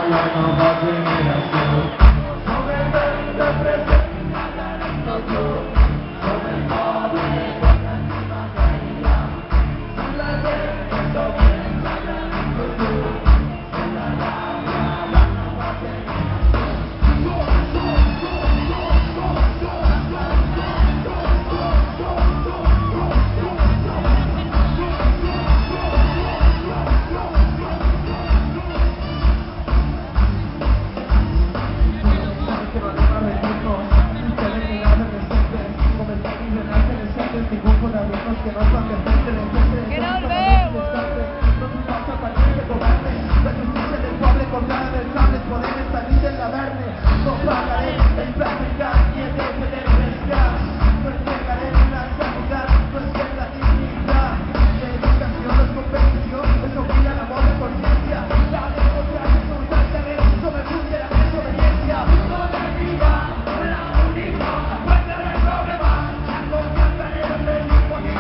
la nuova generazione. Come verde presenta adesso tu, come muove guardati materia, sulla gente sovvenza adesso tu, sulla rabbia la nuova que no están de frente, de frente, que no no veo. no te pasa para que te gobierne, la justicia del pobre colgada del sable, poder salir del laverne, no pagaré en práctica ni en defender pescar, no entregaré la sanidad, no es que la dignidad, la educación no es competición, es obliga la moda conciencia, la democracia es un saltarero, no me funde la desobediencia, no me vida, la única fuente del problema, la confianza en el periodismo que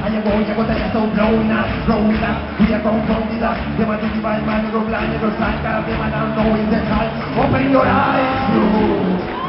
allá voy a contar esta blowna, voy a confundida, de manera el man negro blanco, negro saca, de manar no intentar, open your eyes,